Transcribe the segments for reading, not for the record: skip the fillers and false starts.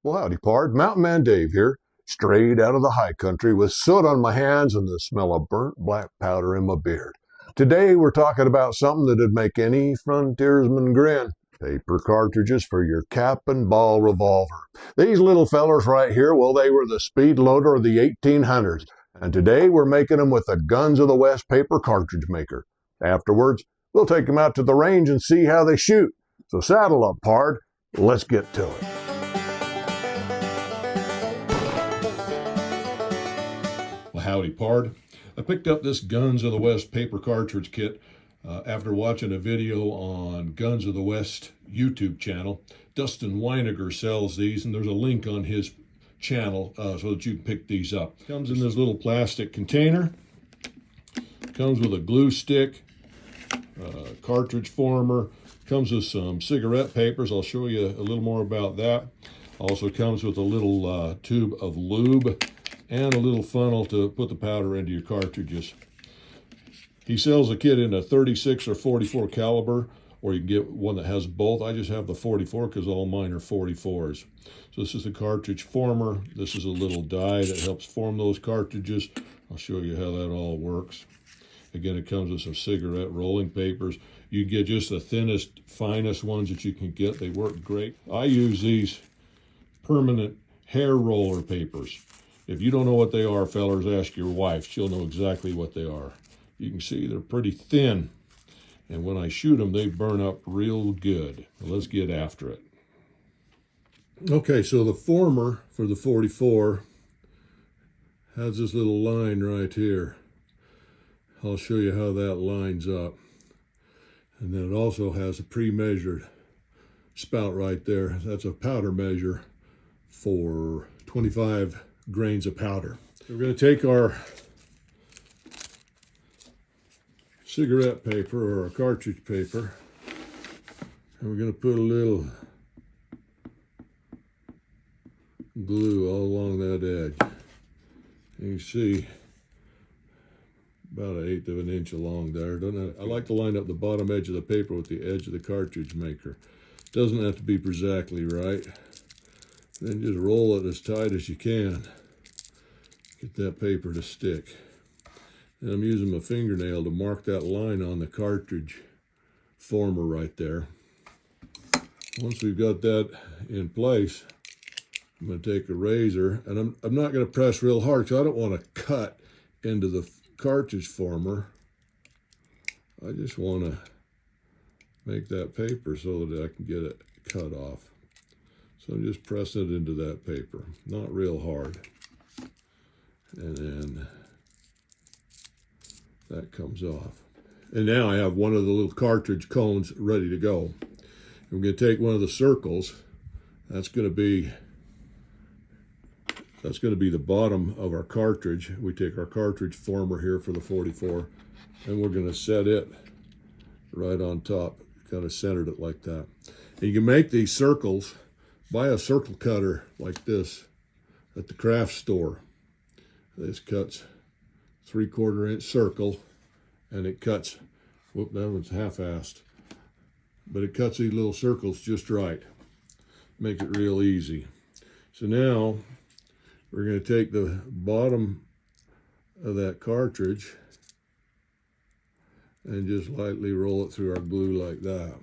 Well, howdy, pard. Mountain Man Dave here, straight out of the high country with soot on my hands and the smell of burnt black powder in my beard. Today we're talking about something that'd make any frontiersman grin. Paper cartridges for your cap and ball revolver. These little fellers right here, well, they were the speed loader of the 1800s. And today we're making them with the guns of the West Paper Cartridge Maker. Afterwards, we'll take them out to the range and see how they shoot. So saddle up, pard. Let's get to it. Well, howdy, pard. I picked up this Guns of the West paper cartridge kit after watching a video on Guns of the West YouTube channel. Dustin Weiniger sells these, and there's a link on his channel so that you can pick these up. Comes in this little plastic container. Comes with a glue stick, cartridge former. Comes with some cigarette papers. I'll show you a little more about that. Also comes with a little tube of lube and a little funnel to put the powder into your cartridges. He sells a kit in a 36 or 44 caliber, or you can get one that has both. I just have the 44 because all mine are 44s. So this is the cartridge former. This is a little die that helps form those cartridges. I'll show you how that all works. Again, it comes with some cigarette rolling papers. You get just the thinnest, finest ones that you can get. They work great. I use these permanent hair roller papers. If you don't know what they are, fellers, ask your wife. She'll know exactly what they are. You can see they're pretty thin. And when I shoot them, they burn up real good. Well, let's get after it. Okay, so the former for the 44 has this little line right here. I'll show you how that lines up. And then it also has a pre-measured spout right there. That's a powder measure for 25 grains of powder. So we're going to take our cigarette paper or our cartridge paper, and we're going to put a little glue all along that edge. You can see about 1/8 of an inch along there. I like to line up the bottom edge of the paper with the edge of the cartridge maker. Doesn't have to be exactly right. Then just roll it as tight as you can. Get that paper to stick. And I'm using my fingernail to mark that line on the cartridge former right there. Once we've got that in place, I'm going to take a razor, and I'm not going to press real hard because I don't want to cut into the cartridge former. I just want to make that paper so that I can get it cut off. So I'm just pressing it into that paper, not real hard. And then that comes off. And now I have one of the little cartridge cones ready to go. I'm going to take one of the circles. That's going to be the bottom of our cartridge. We take our cartridge former here for the 44, and we're going to set it right on top. Kind of centered it like that. And you can make these circles. Buy a circle cutter like this at the craft store. This cuts 3/4 inch circle, and it cuts, whoop, that one's half-assed, but it cuts these little circles just right. Makes it real easy. So now we're going to take the bottom of that cartridge and just lightly roll it through our glue like that.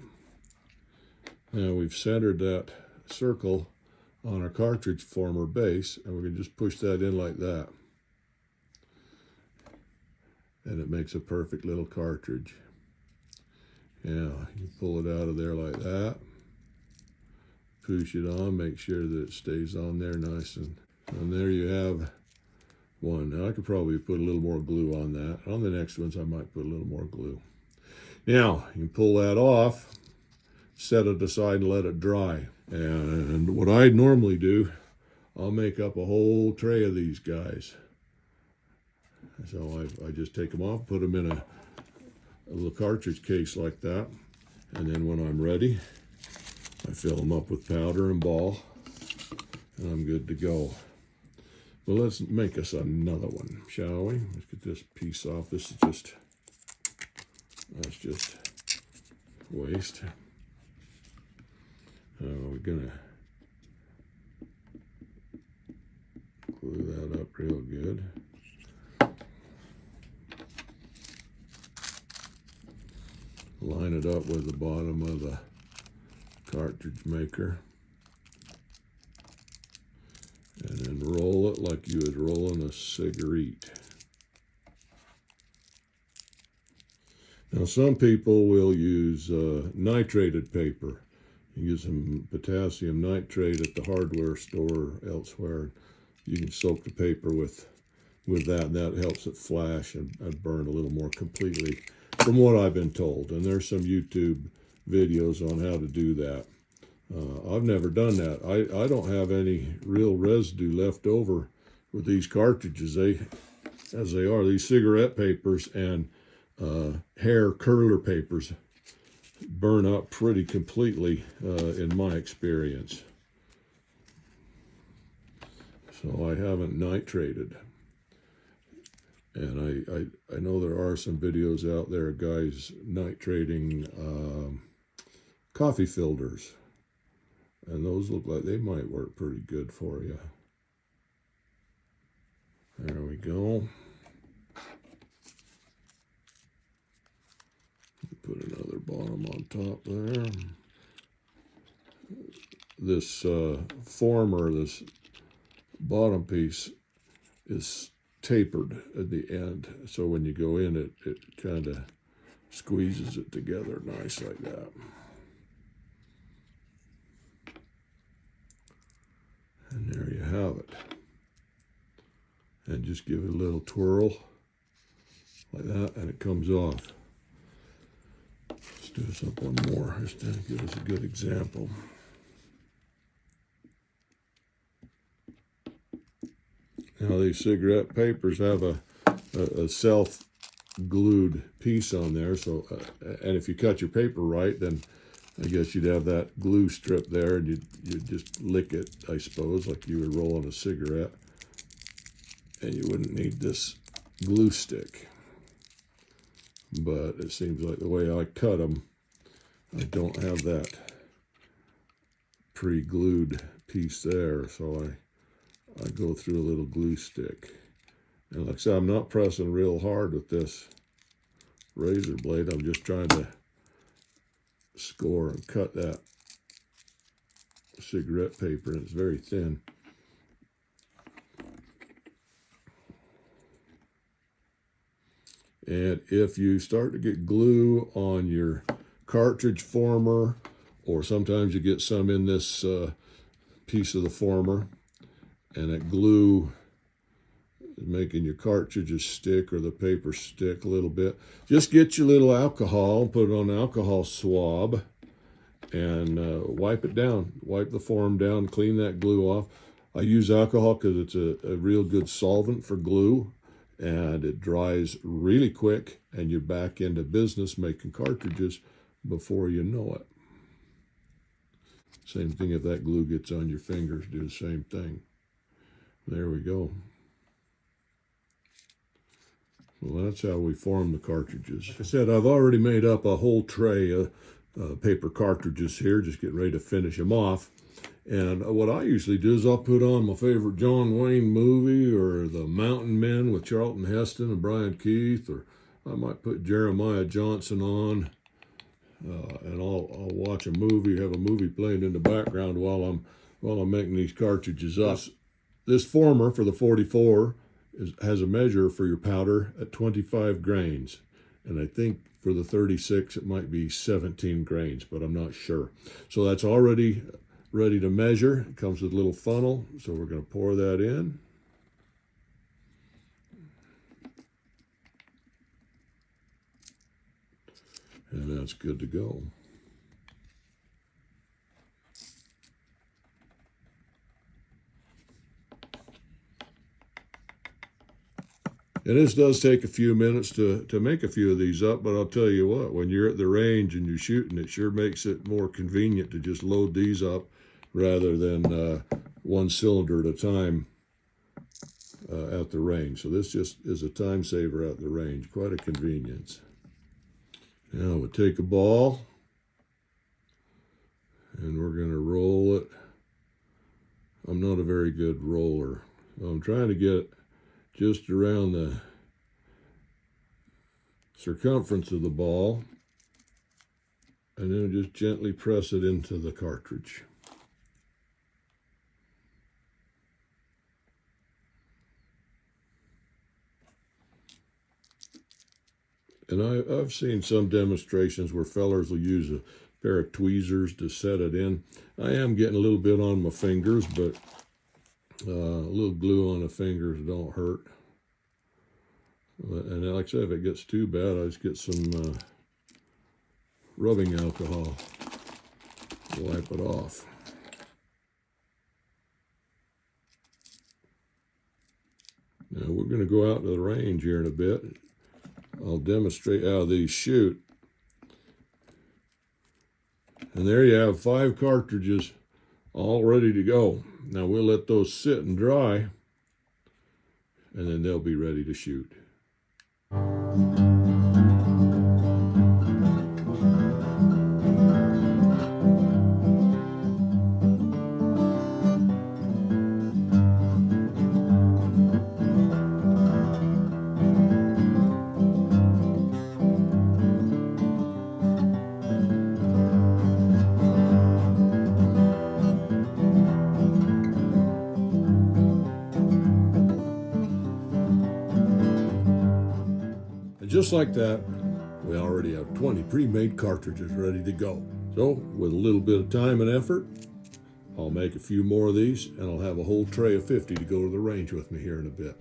Now we've centered that circle on our cartridge former base, and we're going to just push that in like that. And it makes a perfect little cartridge. Now, you pull it out of there like that. Push it on, make sure that it stays on there nice, and there you have one. Now, I could probably put a little more glue on that. On the next ones, I might put a little more glue. Now, you can pull that off, set it aside, and let it dry. And what I normally do, I'll make up a whole tray of these guys. So I just take them off, put them in a little cartridge case like that, and then when I'm ready, I fill them up with powder and ball, and I'm good to go. Well, let's make us another one, shall we? Let's get this piece off. That's just waste. We're gonna glue that up real good. Line it up with the bottom of the cartridge maker. And then roll it like you was rolling a cigarette. Now some people will use nitrated paper. You get some potassium nitrate at the hardware store or elsewhere. You can soak the paper with that, and that helps it flash and burn a little more completely, from what I've been told. And there's some YouTube videos on how to do that. I've never done that. I don't have any real residue left over with these cartridges. As they are, these cigarette papers and hair curler papers burn up pretty completely in my experience. So I haven't nitrated. And I know there are some videos out there of guys nitrating coffee filters. And those look like they might work pretty good for you. There we go. Put another bottom on top there. This former, this bottom piece is tapered at the end. So when you go in, it kind of squeezes it together nice like that. And there you have it. And just give it a little twirl like that, and it comes off. Let's do this up one more, just to give us a good example. Now these cigarette papers have a self-glued piece on there, so and if you cut your paper right, then I guess you'd have that glue strip there, and you'd just lick it, I suppose, like you were rolling a cigarette, and you wouldn't need this glue stick. But it seems like the way I cut them, I don't have that pre-glued piece there, so I go through a little glue stick. And like I said, I'm not pressing real hard with this razor blade. I'm just trying to score and cut that cigarette paper, and it's very thin. And if you start to get glue on your cartridge former, or sometimes you get some in this piece of the former, and that glue is making your cartridges stick or the paper stick a little bit, just get your little alcohol, put it on an alcohol swab, and wipe it down. Wipe the form down, clean that glue off. I use alcohol because it's a real good solvent for glue, and it dries really quick, and you're back into business making cartridges before you know it. Same thing if that glue gets on your fingers, do the same thing. There we go. Well, that's how we form the cartridges. Like I said, I've already made up a whole tray of paper cartridges here, just getting ready to finish them off. And what I usually do is I'll put on my favorite John Wayne movie, or The Mountain Men with Charlton Heston and Brian Keith, or I might put Jeremiah Johnson on, and I'll watch a movie, have a movie playing in the background while I'm making these cartridges up. This former for the 44 has a measure for your powder at 25 grains. And I think for the 36, it might be 17 grains, but I'm not sure. So that's already ready to measure. It comes with a little funnel, so we're going to pour that in. And that's good to go. And this does take a few minutes to make a few of these up, but I'll tell you what, when you're at the range and you're shooting, it sure makes it more convenient to just load these up rather than one cylinder at a time at the range. So this just is a time saver at the range, quite a convenience. Now we'll take a ball, and we're going to roll it. I'm not a very good roller, I'm trying to get just around the circumference of the ball, and then just gently press it into the cartridge. And I've seen some demonstrations where fellers will use a pair of tweezers to set it in. I am getting a little bit on my fingers, but a little glue on the fingers don't hurt. And like I said, if it gets too bad, I just get some rubbing alcohol to wipe it off. Now we're going to go out to the range here in a bit. I'll demonstrate how these shoot. And there you have 5 cartridges all ready to go. Now we'll let those sit and dry, and then they'll be ready to shoot. Just like that, we already have 20 pre-made cartridges ready to go. So with a little bit of time and effort, I'll make a few more of these, and I'll have a whole tray of 50 to go to the range with me here in a bit.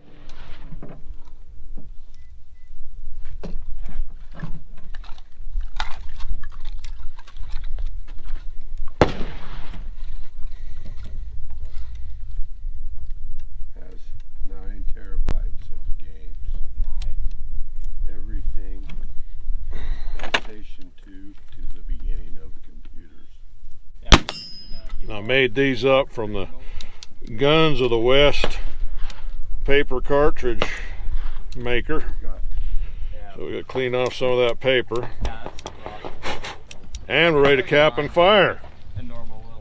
Has 9 terabytes of games. Everything from PlayStation 2 to the beginning of computers. I made these up from the Guns of the West Paper Cartridge Maker. So we got to clean off some of that paper. And we're ready to cap and fire.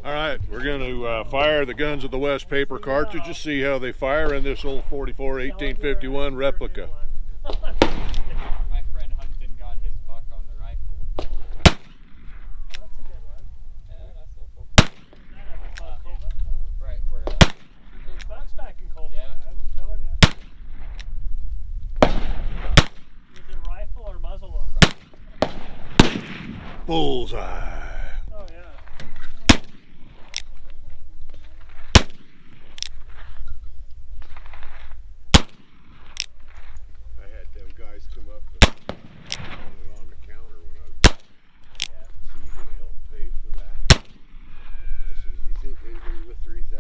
All right, we're going to fire the Guns of the West Paper Cartridges, see how they fire in this old 44 1851 replica. My friend Hunton got his buck on the rifle. That's a good one. Yeah, that's a little cool. Right, where That's back in Colt. Yeah. I'm telling you. Is it rifle or muzzleloader? Bullseye. Oh yeah. I had them guys come up and put it on the counter when I was. Yeah. So you gonna help pay for that? I said, you think they'd leave a $3,000?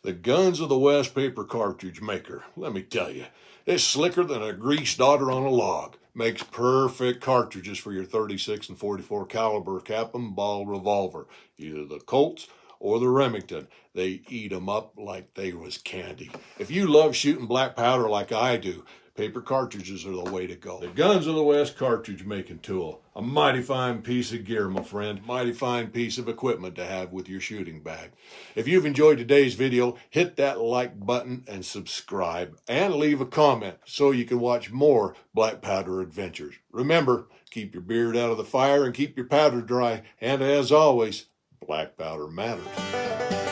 The Guns of the West Paper Cartridge Maker. Let me tell you, it's slicker than a greased daughter on a log. Makes perfect cartridges for your 36 and 44 caliber cap and ball revolver, either the Colts or the Remington. They eat 'em up like they was candy. If you love shooting black powder like I do, paper cartridges are the way to go. The Guns of the West cartridge making tool. A mighty fine piece of gear, my friend. Mighty fine piece of equipment to have with your shooting bag. If you've enjoyed today's video, hit that like button and subscribe. And leave a comment so you can watch more black powder adventures. Remember, keep your beard out of the fire and keep your powder dry. And as always, black powder matters.